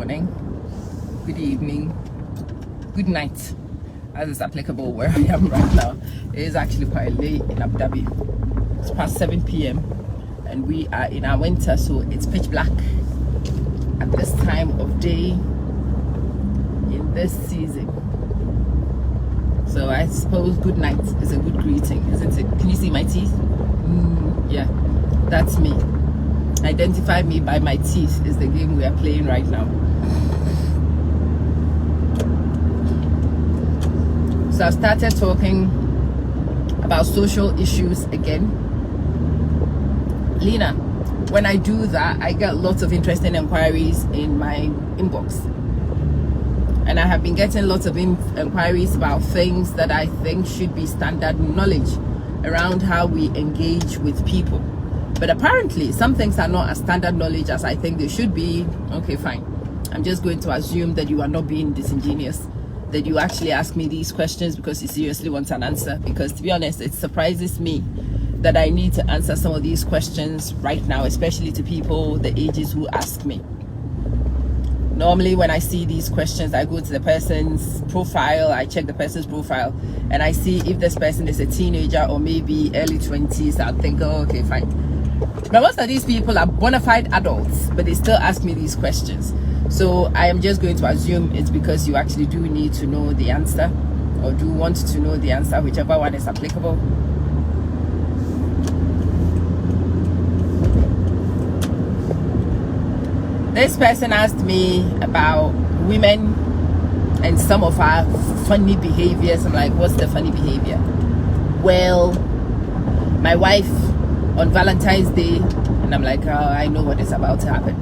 morning, good evening, good night, as is applicable where I am right now. It is actually quite late in Abu Dhabi. It's past 7 p.m. and we are in our winter, so it's pitch black at this time of day in this season. So I suppose good night is a good greeting, isn't it? Can you see my teeth? Yeah, that's me. Identify me by my teeth is the game we are playing right now. So I started talking about social issues again. Lena, when I do that, I get lots of interesting inquiries in my inbox. And I have been getting lots of inquiries about things that I think should be standard knowledge around how we engage with people. But apparently, some things are not as standard knowledge as I think they should be. Okay, fine. I'm just going to assume that you are not being disingenuous, that you actually ask me these questions because you seriously want an answer. Because to be honest, it surprises me that I need to answer some of these questions right now, especially to people the ages who ask me. Normally, when I see these questions, I go to the person's profile, I check the person's profile, and I see if this person is a teenager or maybe early 20s. I'll think, oh, okay, fine. But most of these people are bona fide adults, but they still ask me these questions. So I am just going to assume it's because you actually do need to know the answer, or do want to know the answer, whichever one is applicable. This person asked me about women and some of our funny behaviors. I'm like, what's the funny behavior? Well, my wife on Valentine's Day, and I'm like, oh, I know what is about to happen.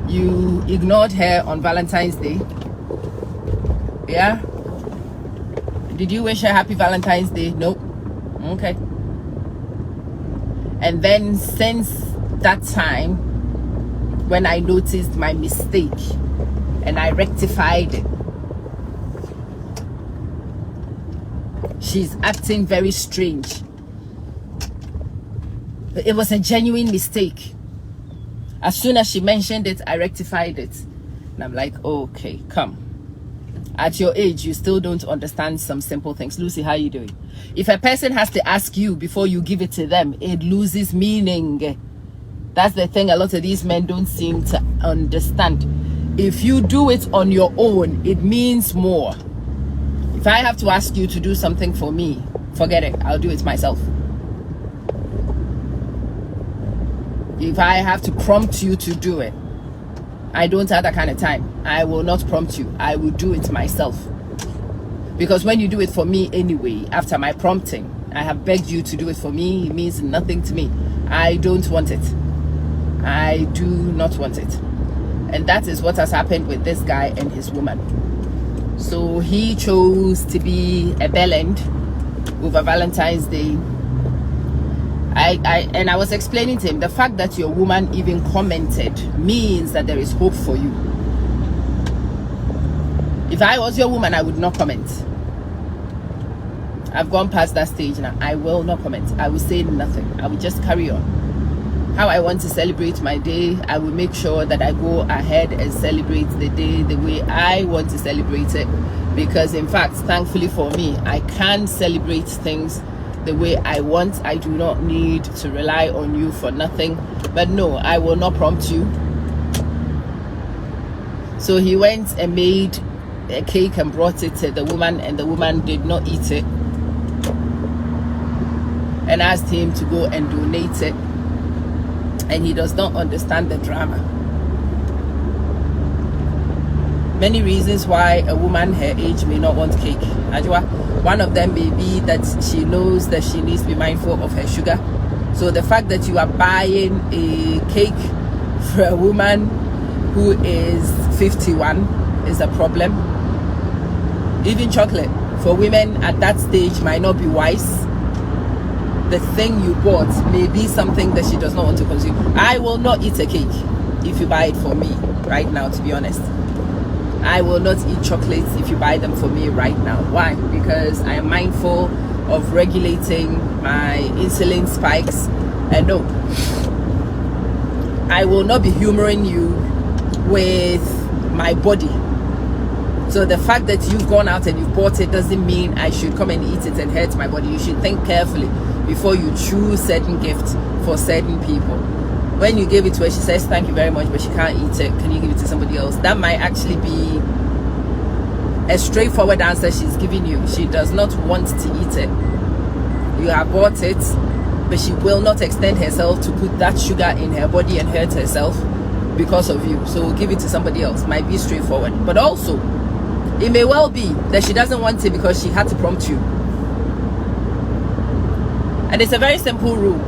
You ignored her on Valentine's Day. Yeah? Did you wish her happy Valentine's Day? Nope. Okay. And then since that time, when I noticed my mistake and I rectified it, she's acting very strange. It was a genuine mistake. As soon as she mentioned it, I rectified it. And I'm like, okay, come. At your age, you still don't understand some simple things. Lucy, how are you doing? If a person has to ask you before you give it to them, it loses meaning. That's the thing a lot of these men don't seem to understand. If you do it on your own, it means more. If I have to ask you to do something for me, forget it. I'll do it myself. If I have to prompt you to do it, I don't have that kind of time. I will not prompt you. I will do it myself. Because when you do it for me anyway, after my prompting, I have begged you to do it for me. It means nothing to me. I don't want it. I do not want it. And that is what has happened with this guy and his woman. So he chose to be a bellend over Valentine's Day. I was explaining to him, the fact that your woman even commented means that there is hope for you. If I was your woman, I would not comment. I've gone past that stage now. I will not comment. I will say nothing. I will just carry on. How I want to celebrate my day, I will make sure that I go ahead and celebrate the day the way I want to celebrate it. Because in fact, thankfully for me, I can celebrate things the way I want. I do not need to rely on you for nothing. But no, I will not prompt you. So he went and made a cake and brought it to the woman, and the woman did not eat it, and asked him to go and donate it. And he does not understand the drama. Many reasons why a woman her age may not want cake. Ajwa, one of them may be that she knows that she needs to be mindful of her sugar. So the fact that you are buying a cake for a woman who is 51 is a problem. Even chocolate for women at that stage might not be wise. The thing you bought may be something that she does not want to consume. I will not eat a cake if you buy it for me right now, to be honest. I will not eat chocolates if you buy them for me right now. Why? Because I am mindful of regulating my insulin spikes. And no, I will not be humoring you with my body. So the fact that you've gone out and you've bought it doesn't mean I should come and eat it and hurt my body. You should think carefully before you choose certain gifts for certain people. When you give it to her, she says thank you very much, but she can't eat it. Can you give it to somebody else? That might actually be a straightforward answer she's giving you. She does not want to eat it. You have bought it, but she will not extend herself to put that sugar in her body and hurt herself because of you. So give it to somebody else. Might be straightforward. But also, it may well be that she doesn't want it because she had to prompt you. And it's a very simple rule.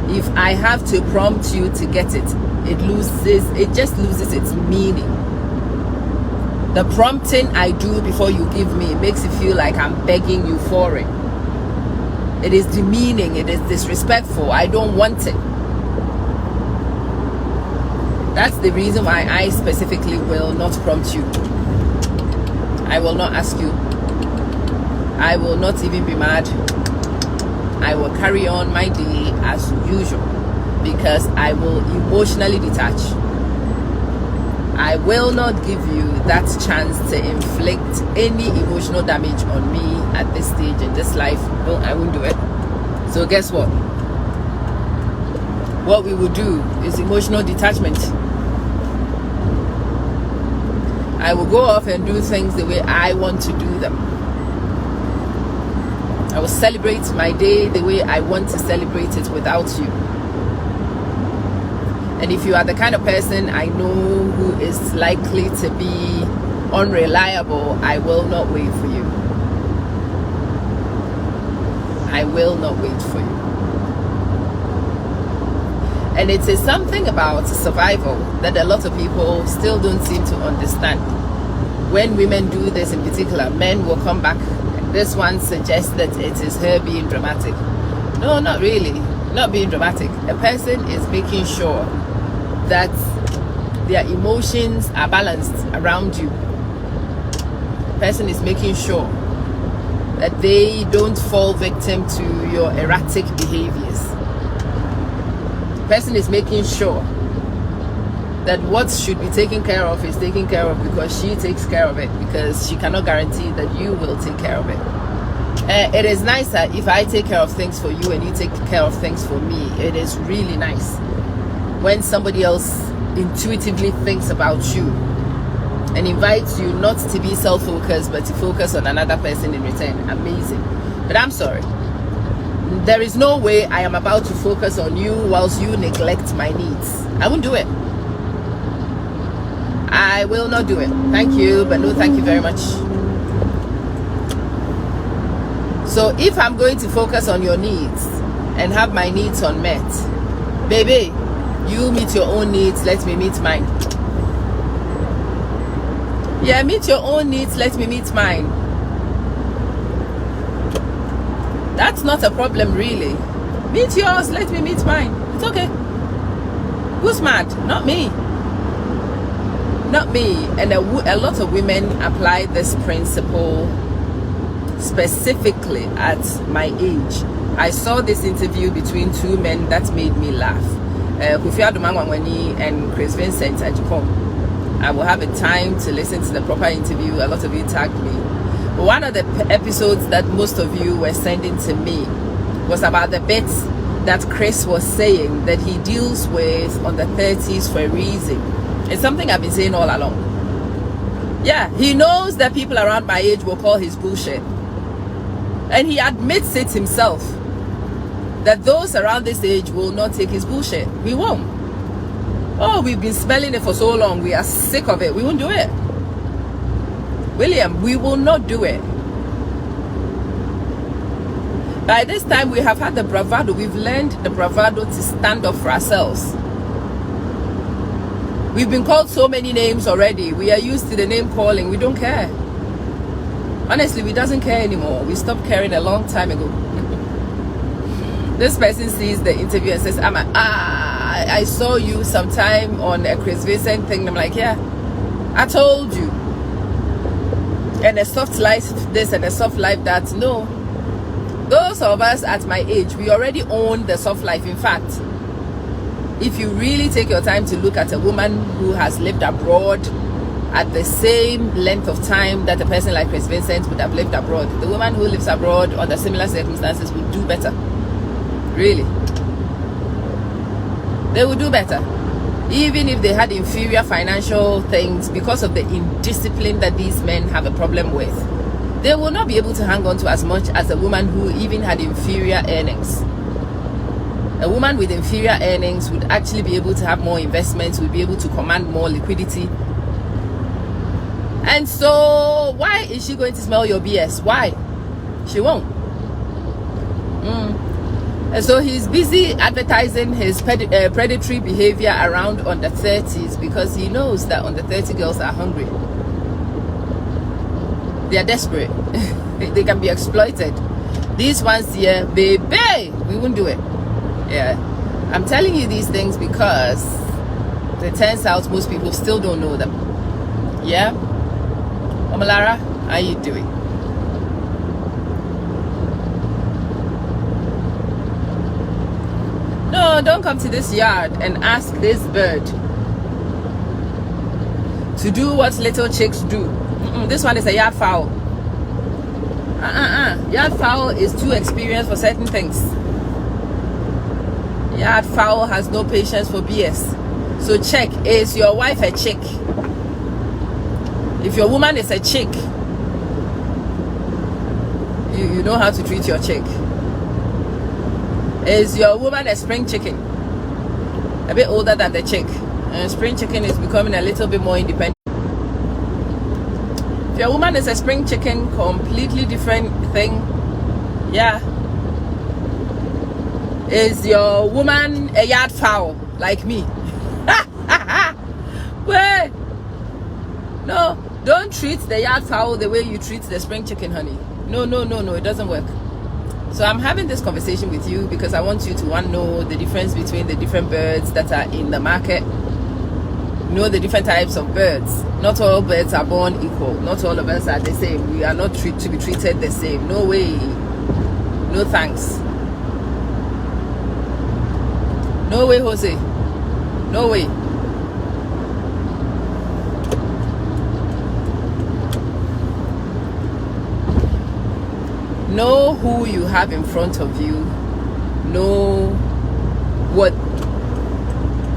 If I have to prompt you to get it, it just loses its meaning. The prompting I do before you give me, it makes it feel like I'm begging you for it. It is demeaning, it is disrespectful. I don't want it. That's the reason why I specifically will not prompt you. I will not ask you. I will not even be mad. I will carry on my day as usual because I will emotionally detach. I will not give you that chance to inflict any emotional damage on me at this stage in this life. No, I won't do it. So guess what? What we will do is emotional detachment. I will go off and do things the way I want to do them. I will celebrate my day the way I want to celebrate it without you. And if you are the kind of person I know who is likely to be unreliable, I will not wait for you. I will not wait for you. And it is something about survival that a lot of people still don't seem to understand. When women do this in particular, men will come back. This one suggests that it is her being dramatic. No, not really. Not being dramatic. A person is making sure that their emotions are balanced around you. A person is making sure that they don't fall victim to your erratic behaviors. A person is making sure that what should be taken care of is taken care of because she takes care of it, because she cannot guarantee that you will take care of it. It is nicer if I take care of things for you and you take care of things for me. It is really nice when somebody else intuitively thinks about you and invites you not to be self-focused but to focus on another person in return. Amazing. But I'm sorry, there is no way I am about to focus on you whilst you neglect my needs. I won't do it. I will not do it. Thank you, but no thank you very much. So if I'm going to focus on your needs and have my needs unmet, baby, you meet your own needs, let me meet mine. Yeah, meet your own needs, let me meet mine. That's not a problem really. Meet yours, let me meet mine. It's okay. Who's mad? Not me. Not me. And a lot of women apply this principle specifically at my age. I saw this interview between two men that made me laugh. Kofi Adomah and Chris Vincent Ajikon. I will have a time to listen to the proper interview. A lot of you tagged me. But one of the episodes that most of you were sending to me was about the bits that Chris was saying that he deals with on the 30s for a reason. It's something I've been saying all along. Yeah, he knows that people around my age will call his bullshit. And he admits it himself, that those around this age will not take his bullshit. We won't. Oh, we've been smelling it for so long. We are sick of it. We won't do it. William, we will not do it. By this time, we have had the bravado. We've learned the bravado to stand up for ourselves. We've been called so many names already. We are used to the name calling. We don't care. Honestly, we doesn't care anymore. We stopped caring a long time ago. This person sees the interview and says, I saw you sometime on a Chris Vincent thing. I'm like, yeah, I told you. And a soft life this and a soft life that. No. Those of us at my age, we already own the soft life. In fact, if you really take your time to look at a woman who has lived abroad at the same length of time that a person like Chris Vincent would have lived abroad, the woman who lives abroad under similar circumstances would do better. Really. They would do better. Even if they had inferior financial things, because of the indiscipline that these men have a problem with, they will not be able to hang on to as much as a woman who even had inferior earnings. A woman with inferior earnings would actually be able to have more investments, would be able to command more liquidity. And so, why is she going to smell your BS? Why? She won't. And so he's busy advertising his predatory behavior around under 30s because he knows that under 30 girls are hungry. They are desperate. They can be exploited. These ones here, baby, we won't do it. Yeah, I'm telling you these things because it turns out most people still don't know them. Yeah, Omalara, how you doing? No, don't come to this yard and ask this bird to do what little chicks do. This one is a yard fowl. Yard fowl is too experienced for certain things. Yard fowl has no patience for BS. So check, is your wife a chick? If your woman is a chick, you know how to treat your chick. Is your woman a spring chicken? A bit older than the chick. And spring chicken is becoming a little bit more independent. If your woman is a spring chicken, completely different thing. Yeah. Is your woman a yard fowl like me? Wait. No, don't treat the yard fowl the way you treat the spring chicken, honey. No, it doesn't work. So I'm having this conversation with you because I want you to know the difference between the different birds that are in the market. Know the different types of birds. Not all birds are born equal. Not all of us are the same. We are not to be treated the same. No way. No thanks. No way, Jose. No way. Know who you have in front of you. Know what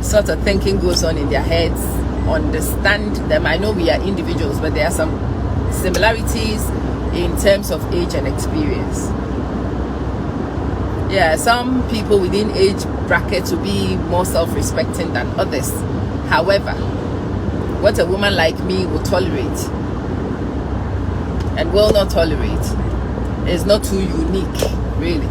sort of thinking goes on in their heads. Understand them. I know we are individuals, but there are some similarities in terms of age and experience. Yeah, some people within age brackets will be more self-respecting than others. However, what a woman like me will tolerate and will not tolerate is not too unique, really.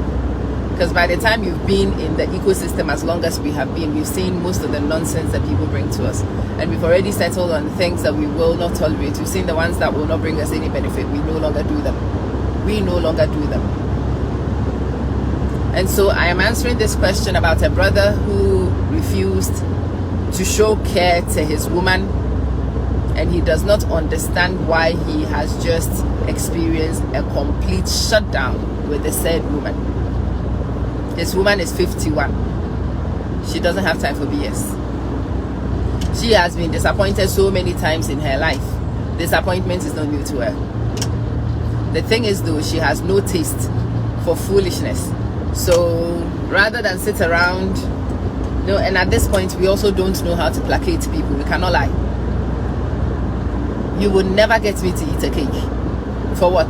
Because by the time you've been in the ecosystem as long as we have been, we've seen most of the nonsense that people bring to us. And we've already settled on things that we will not tolerate. We've seen the ones that will not bring us any benefit. We no longer do them. We no longer do them. And so I am answering this question about a brother who refused to show care to his woman, and he does not understand why he has just experienced a complete shutdown with the said woman. His woman is 51. She doesn't have time for BS. She has been disappointed so many times in her life. Disappointment is not new to her. The thing is though, she has no taste for foolishness. So rather than sit around, and at this point we also don't know how to placate people. We cannot lie. You will never get me to eat a cake. For what?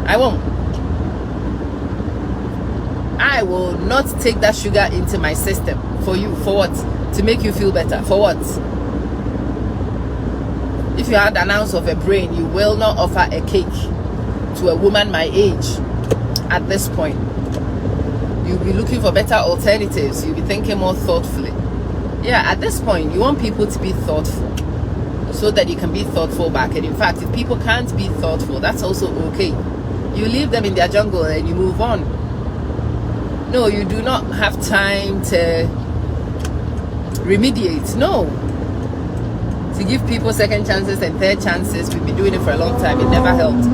I won't. I will not take that sugar into my system for you. For what? To make you feel better. For what? If you had an ounce of a brain, you will not offer a cake to a woman my age at this point. You'll be looking for better alternatives. You'll be thinking more thoughtfully. Yeah, at this point, you want people to be thoughtful so that you can be thoughtful back. And in fact, if people can't be thoughtful, that's also okay. You leave them in their jungle and you move on. No, you do not have time to remediate. No. To give people second chances and third chances. We've been doing it for a long time. It never helped.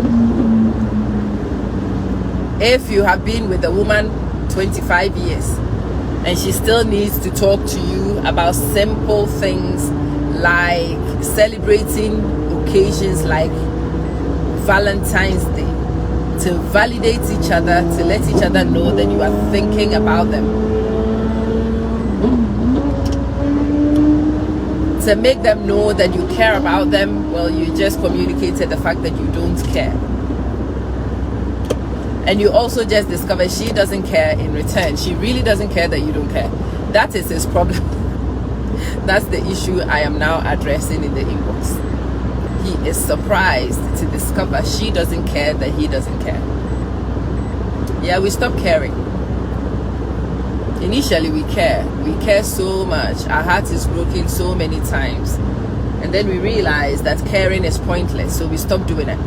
If you have been with a woman 25 years And she still needs to talk to you about simple things like celebrating occasions like Valentine's Day, to validate each other, to let each other know that you are thinking about them, to make them know that you care about them. Well, you just communicated the fact that you don't care. And you also just discovered she doesn't care in return. She really doesn't care that you don't care. That is his problem. That's the issue I am now addressing in the inbox. He is surprised to discover she doesn't care that he doesn't care. Yeah, we stop caring. Initially we care so much, our heart is broken so many times, and then we realize that caring is pointless, so we stop doing it.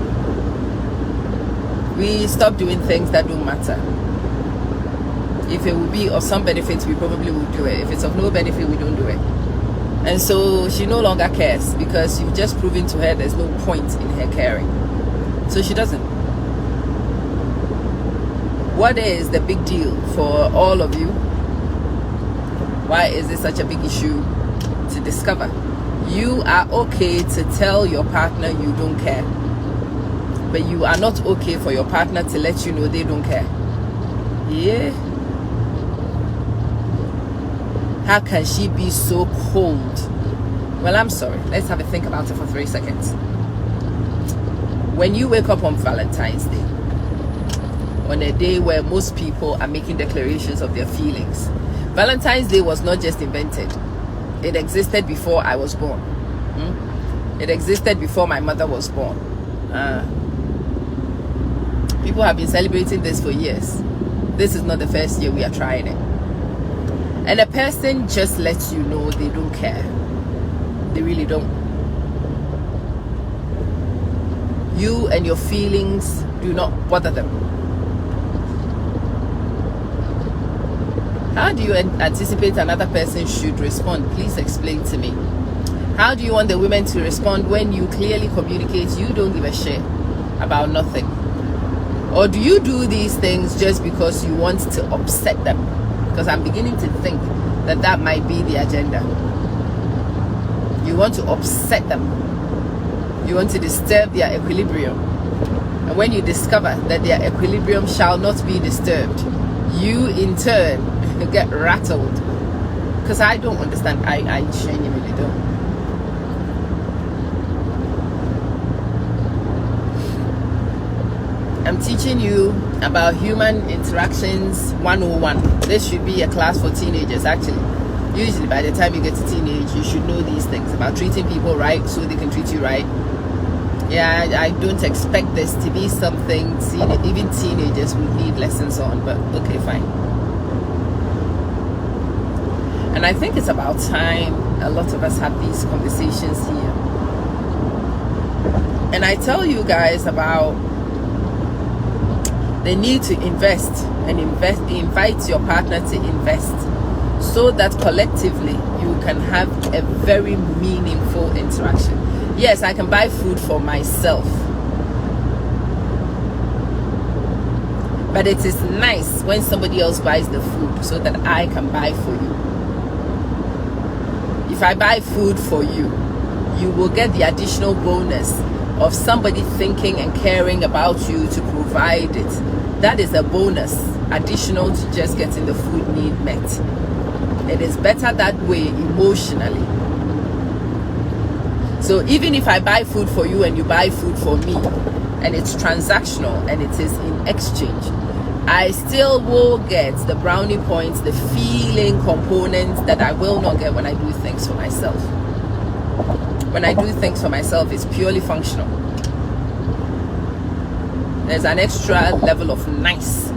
We stop doing things that don't matter. If it will be of some benefit, we probably will do it. If it's of no benefit, we don't do it. And so she no longer cares, because you've just proven to her there's no point in her caring. So she doesn't. What is the big deal for all of you? Why is this such a big issue to discover? You are okay to tell your partner you don't care, but you are not okay for your partner to let you know they don't care. Yeah. How can she be so cold? Well, I'm sorry. Let's have a think about it for 3 seconds. When you wake up on Valentine's Day, on a day where most people are making declarations of their feelings, Valentine's Day was not just invented. It existed before I was born. It existed before my mother was born. People have been celebrating this for years. This is not the first year we are trying it. And a person just lets you know they don't care. They really don't. You and your feelings do not bother them. How do you anticipate another person should respond? Please explain to me. How do you want the women to respond when you clearly communicate you don't give a shit about nothing? Or do you do these things just because you want to upset them? Because I'm beginning to think that that might be the agenda. You want to upset them. You want to disturb their equilibrium. And when you discover that their equilibrium shall not be disturbed, you in turn get rattled. Because I don't understand. I genuinely don't. I'm teaching you about human interactions 101. This should be a class for teenagers, actually. Usually by the time you get to teenage, you should know these things about treating people right so they can treat you right. Yeah, I don't expect this to be something even teenagers would need lessons on, but okay, fine. And I think it's about time a lot of us have these conversations here. And I tell you guys about the need to invest and invite your partner to invest, so that collectively you can have a very meaningful interaction. Yes, I can buy food for myself, but it is nice when somebody else buys the food so that I can buy for you. If I buy food for you, you will get the additional bonus of somebody thinking and caring about you to provide it. That is a bonus additional to just getting the food need met. It is better that way emotionally. So even if I buy food for you and you buy food for me, and it's transactional and it is in exchange, I still will get the brownie points, the feeling component that I will not get when I do things for myself. When I do things for myself, it's purely functional. There's an extra level of nice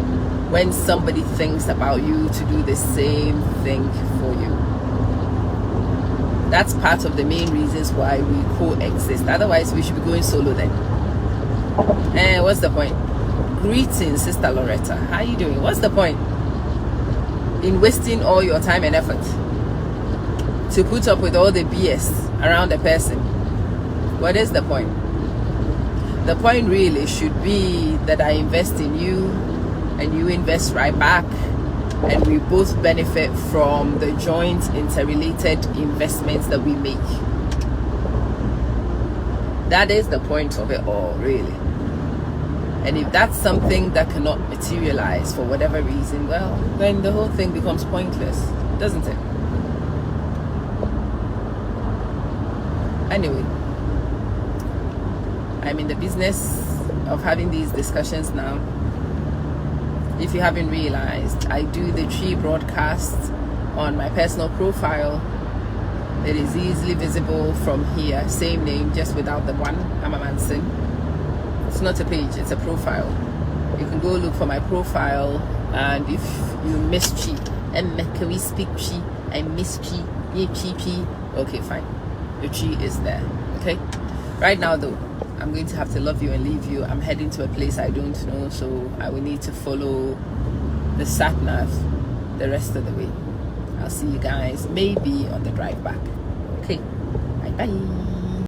when somebody thinks about you to do the same thing for you. That's part of the main reasons why we coexist. Otherwise, we should be going solo then. And what's the point? Greetings, Sister Loretta. How are you doing? What's the point in wasting all your time and effort to put up with all the BS around a person? What is the point? The point really should be that I invest in you and you invest right back, and we both benefit from the joint interrelated investments that we make. That is the point of it all, really. And if that's something that cannot materialize for whatever reason, well, then the whole thing becomes pointless, doesn't it? Anyway, I'm in the business of having these discussions now. If you haven't realized, I do the Chi broadcast on my personal profile. It is easily visible from here, same name, just without the one, Amma Manson. It's not a page, it's a profile. You can go look for my profile, and if you miss Chi, and can we speak Chi? I miss Chi, yeah, Chi. Okay, fine. The Chi is there. Okay. Right now, though, I'm going to have to love you and leave you. I'm heading to a place I don't know, so I will need to follow the sat nav the rest of the way. I'll see you guys maybe on the drive back. Okay. Bye bye.